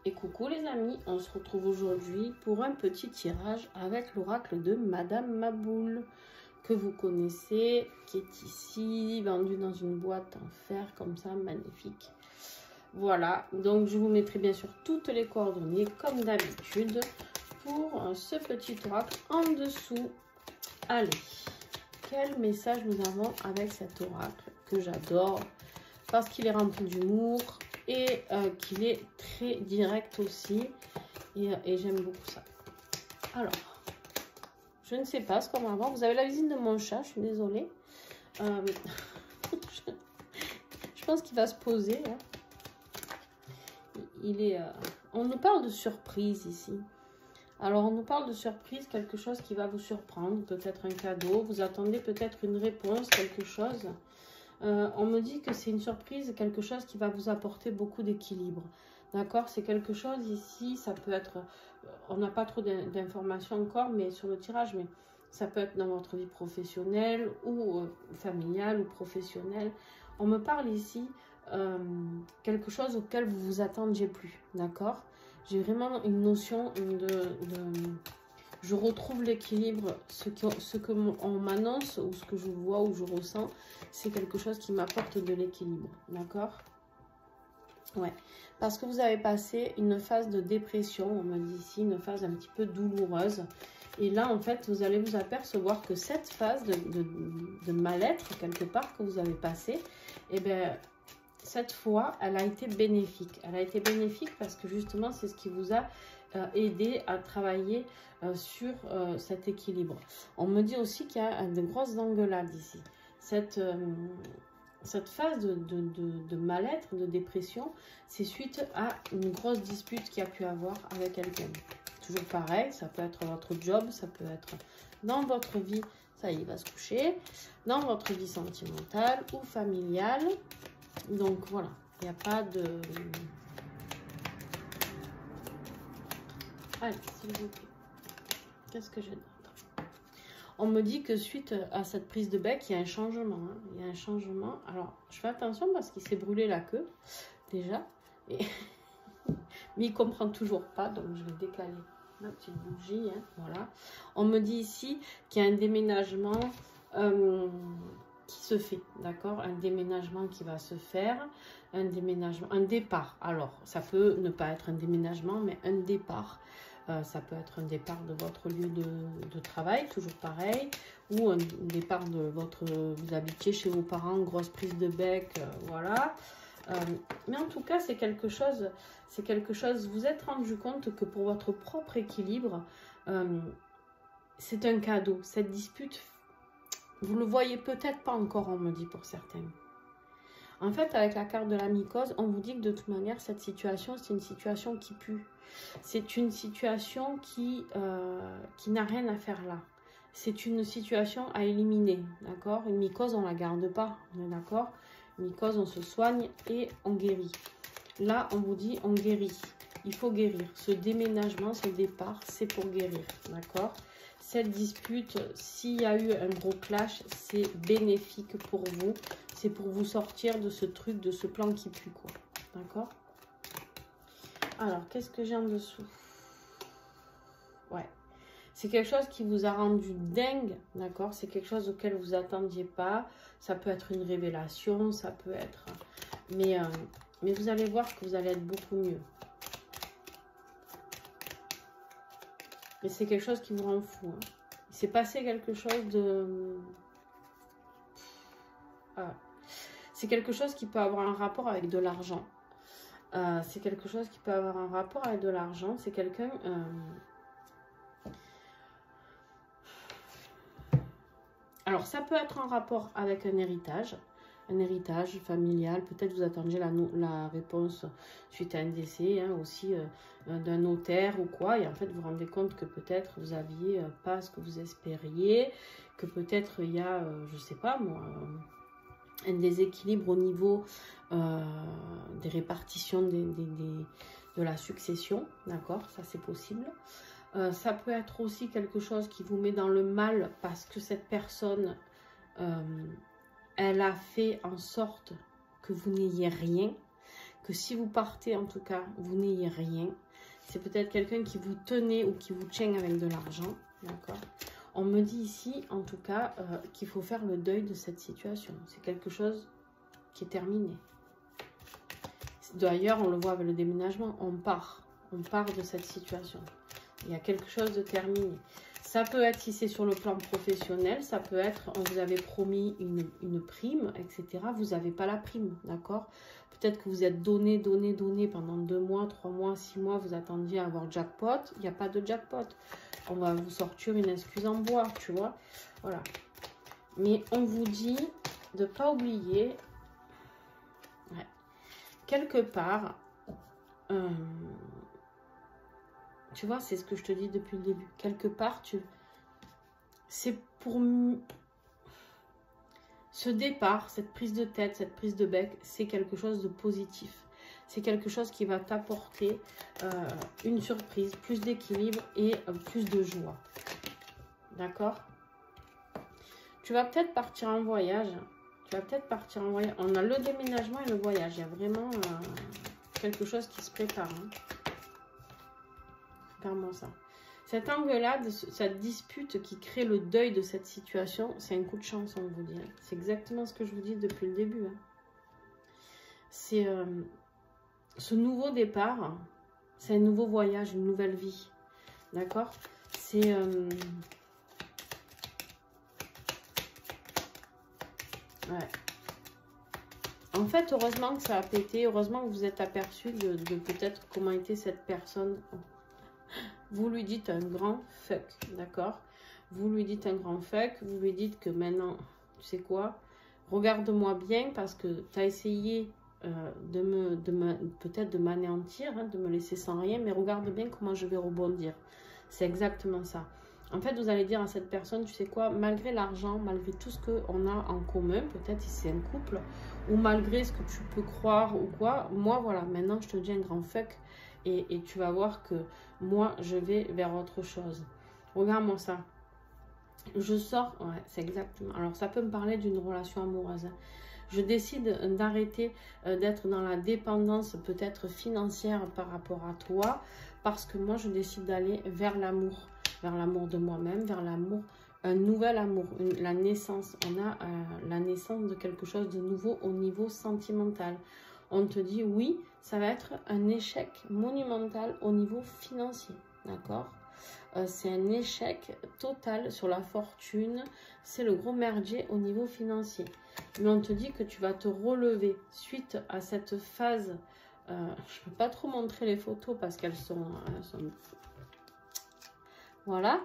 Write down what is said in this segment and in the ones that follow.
Et coucou les amis, on se retrouve aujourd'hui pour un petit tirage avec l'oracle de Madame Maboul, que vous connaissez, qui est ici, vendu dans une boîte en fer comme ça, magnifique. Voilà, donc je vous mettrai bien sûr toutes les coordonnées comme d'habitude pour ce petit oracle en dessous. Allez, quel message nous avons avec cet oracle que j'adore parce qu'il est rempli d'humour et qu'il est très direct aussi et j'aime beaucoup ça. Alors, je ne sais pas ce qu'on va avoir. Vous avez la visite de mon chat, je suis désolée. Je pense qu'il va se poser. Hein. On nous parle de surprise ici. Alors, on nous parle de surprise, quelque chose qui va vous surprendre, peut-être un cadeau. Vous attendez peut-être une réponse, quelque chose. On me dit que c'est une surprise, quelque chose qui va vous apporter beaucoup d'équilibre. D'accord? C'est quelque chose ici, ça peut être... On n'a pas trop d'informations encore, mais sur le tirage, mais ça peut être dans votre vie professionnelle ou familiale ou professionnelle. On me parle ici quelque chose auquel vous vous attendiez plus. D'accord? J'ai vraiment une notion je retrouve l'équilibre, ce qu'on m'annonce ou ce que je vois ou je ressens, c'est quelque chose qui m'apporte de l'équilibre, d'accord? Ouais, parce que vous avez passé une phase de dépression, on me dit ici, une phase un petit peu douloureuse. Et là, en fait, vous allez vous apercevoir que cette phase de mal-être, quelque part, que vous avez passée, eh bien, cette fois, elle a été bénéfique. Elle a été bénéfique parce que justement, c'est ce qui vous a aidé à travailler sur cet équilibre. On me dit aussi qu'il y a de grosses engueulades ici. Cette phase de mal-être, de dépression, c'est suite à une grosse dispute qu'il y a pu avoir avec quelqu'un. Toujours pareil, ça peut être votre job, ça peut être dans votre vie, ça y est, il va se coucher, dans votre vie sentimentale ou familiale. Donc voilà, il n'y a pas de... Allez, s'il vous plaît. Qu'est-ce que j'ai d'autre? On me dit que suite à cette prise de bec, il y a un changement. Hein. Il y a un changement. Alors, je fais attention parce qu'il s'est brûlé la queue, déjà. Et... mais il ne comprend toujours pas, donc je vais décaler ma petite bougie. Hein. Voilà. On me dit ici qu'il y a un déménagement qui se fait, d'accord? Un déménagement qui va se faire. Un déménagement, un départ. Alors, ça peut ne pas être un déménagement, mais un départ. Ça peut être un départ de votre lieu de travail, toujours pareil, ou un départ de votre... Vous habitiez chez vos parents, grosse prise de bec, voilà. Mais en tout cas, c'est quelque chose, vous êtes rendu compte que pour votre propre équilibre, c'est un cadeau. Cette dispute, vous le voyez peut-être pas encore, on me dit pour certains. En fait, avec la carte de la mycose, on vous dit que de toute manière, cette situation, c'est une situation qui pue. C'est une situation qui n'a rien à faire là. C'est une situation à éliminer, d'accord? Une mycose, on ne la garde pas, on est d'accord? Une mycose, on se soigne et on guérit. Là, on vous dit, on guérit. Il faut guérir. Ce déménagement, ce départ, c'est pour guérir, d'accord? Cette dispute, s'il y a eu un gros clash, c'est bénéfique pour vous. C'est pour vous sortir de ce truc, de ce plan qui pue, quoi. D'accord? Alors, qu'est-ce que j'ai en dessous? Ouais. C'est quelque chose qui vous a rendu dingue, d'accord? C'est quelque chose auquel vous attendiez pas. Ça peut être une révélation, ça peut être... Mais vous allez voir que vous allez être beaucoup mieux. Mais c'est quelque chose qui vous rend fou. Hein. Il s'est passé quelque chose de... Ah. C'est quelque chose qui peut avoir un rapport avec de l'argent. C'est quelque chose qui peut avoir un rapport avec de l'argent. C'est quelqu'un... Alors, ça peut être en rapport avec un héritage familial. Peut-être vous attendiez la réponse suite à un décès, hein, aussi d'un notaire ou quoi. Et en fait, vous vous rendez compte que peut-être vous n'aviez pas ce que vous espériez, que peut-être il y a, je ne sais pas moi, un déséquilibre au niveau des répartitions de la succession. D'accord, ça c'est possible. Ça peut être aussi quelque chose qui vous met dans le mal parce que cette personne, elle a fait en sorte que vous n'ayez rien, que si vous partez, en tout cas, vous n'ayez rien. C'est peut-être quelqu'un qui vous tenait ou qui vous tient avec de l'argent, d'accord? On me dit ici, en tout cas, qu'il faut faire le deuil de cette situation. C'est quelque chose qui est terminé. D'ailleurs, on le voit avec le déménagement, on part de cette situation. Il y a quelque chose de terminé. Ça peut être, si c'est sur le plan professionnel, ça peut être, on vous avait promis une prime, etc. Vous n'avez pas la prime, d'accord? Peut-être que vous êtes donné pendant 2 mois, 3 mois, 6 mois, vous attendiez à avoir jackpot. Il n'y a pas de jackpot. On va vous sortir une excuse en bois, tu vois? Voilà. Mais on vous dit de ne pas oublier, ouais, quelque part, tu vois, c'est ce que je te dis depuis le début. Quelque part, c'est pour ce départ, cette prise de tête, cette prise de bec, c'est quelque chose de positif. C'est quelque chose qui va t'apporter une surprise, plus d'équilibre et plus de joie. D'accord? Tu vas peut-être partir en voyage. Tu vas peut-être partir en voyage. On a le déménagement et le voyage. Il y a vraiment quelque chose qui se prépare. Hein. Regarde-moi ça. Cet angle-là, cette dispute qui crée le deuil de cette situation, c'est un coup de chance, on vous dit. Hein. C'est exactement ce que je vous dis depuis le début. Hein. C'est ce nouveau départ, c'est un nouveau voyage, une nouvelle vie. D'accord? C'est... ouais. En fait, heureusement que ça a pété, heureusement que vous êtes aperçu de peut-être comment était cette personne. Vous lui dites un grand fuck, d'accord? Vous lui dites un grand fuck, vous lui dites que maintenant, tu sais quoi? Regarde-moi bien parce que tu as essayé peut-être de m'anéantir, hein, de me laisser sans rien, mais regarde bien comment je vais rebondir. C'est exactement ça. En fait, vous allez dire à cette personne, tu sais quoi, malgré l'argent, malgré tout ce qu'on a en commun, peut-être si c'est un couple, ou malgré ce que tu peux croire ou quoi, moi, voilà, maintenant, je te dis un grand fuck et tu vas voir que moi, je vais vers autre chose. Regarde-moi ça. Je sors, ouais, c'est exactement. Alors, ça peut me parler d'une relation amoureuse. Hein. Je décide d'arrêter d'être dans la dépendance peut-être financière par rapport à toi, parce que moi, je décide d'aller vers l'amour de moi-même, vers l'amour, un nouvel amour, la naissance. On a la naissance de quelque chose de nouveau au niveau sentimental. On te dit oui, ça va être un échec monumental au niveau financier, d'accord? C'est un échec total sur la fortune, c'est le gros merdier au niveau financier. Mais on te dit que tu vas te relever suite à cette phase. Je ne peux pas trop montrer les photos parce qu'elles sont... Voilà.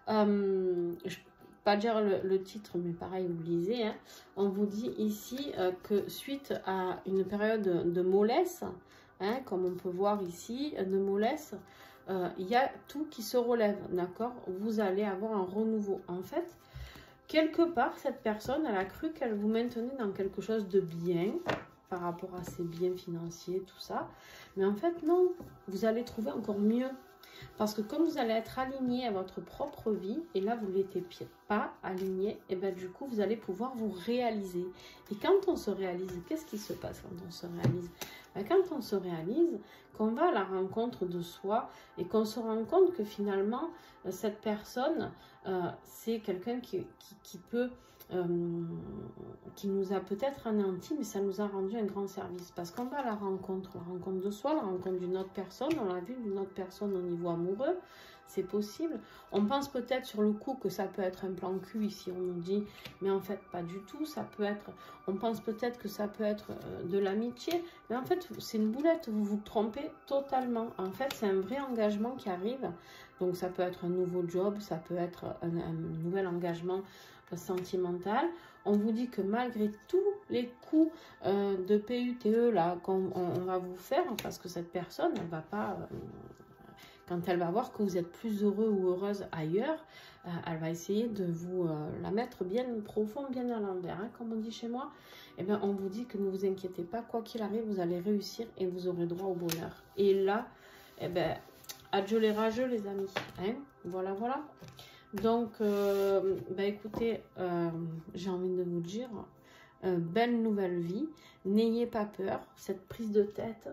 Je ne peux pas dire le titre, mais pareil, vous lisez. Hein. On vous dit ici que suite à une période de mollesse, hein, comme on peut voir ici, de mollesse, il y a tout qui se relève, d'accord? Vous allez avoir un renouveau. En fait, quelque part, cette personne, elle a cru qu'elle vous maintenait dans quelque chose de bien, par rapport à ses biens financiers, tout ça. Mais en fait, non, vous allez trouver encore mieux. Parce que comme vous allez être aligné à votre propre vie, et là, vous ne l'étiez pas aligné, et bien du coup, vous allez pouvoir vous réaliser. Et quand on se réalise, qu'est-ce qui se passe quand on se réalise? Quand on se réalise, qu'on va à la rencontre de soi et qu'on se rend compte que finalement, cette personne, c'est quelqu'un qui peut... qui nous a peut-être anéanti, mais ça nous a rendu un grand service. Parce qu'on va à la rencontre de soi, la rencontre d'une autre personne, on l'a vu, d'une autre personne au niveau amoureux, c'est possible. On pense peut-être sur le coup que ça peut être un plan cul ici, on nous dit, mais en fait pas du tout, ça peut être, on pense peut-être que ça peut être de l'amitié, mais en fait c'est une boulette, vous vous trompez totalement. En fait c'est un vrai engagement qui arrive, donc ça peut être un nouveau job, ça peut être un nouvel engagement sentimental. On vous dit que malgré tous les coups de PUTE là qu'on va vous faire, parce que cette personne elle va pas quand elle va voir que vous êtes plus heureux ou heureuse ailleurs, elle va essayer de vous la mettre bien profond, bien à l'envers, hein, comme on dit chez moi. Et bien on vous dit que ne vous inquiétez pas, quoi qu'il arrive, vous allez réussir et vous aurez droit au bonheur. Et là, eh ben, adieu les rageux les amis, hein, voilà, voilà. Donc, bah écoutez, j'ai envie de vous dire, belle nouvelle vie. N'ayez pas peur, cette prise de tête,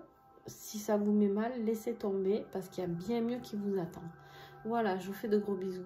si ça vous met mal, laissez tomber parce qu'il y a bien mieux qui vous attend. Voilà, je vous fais de gros bisous.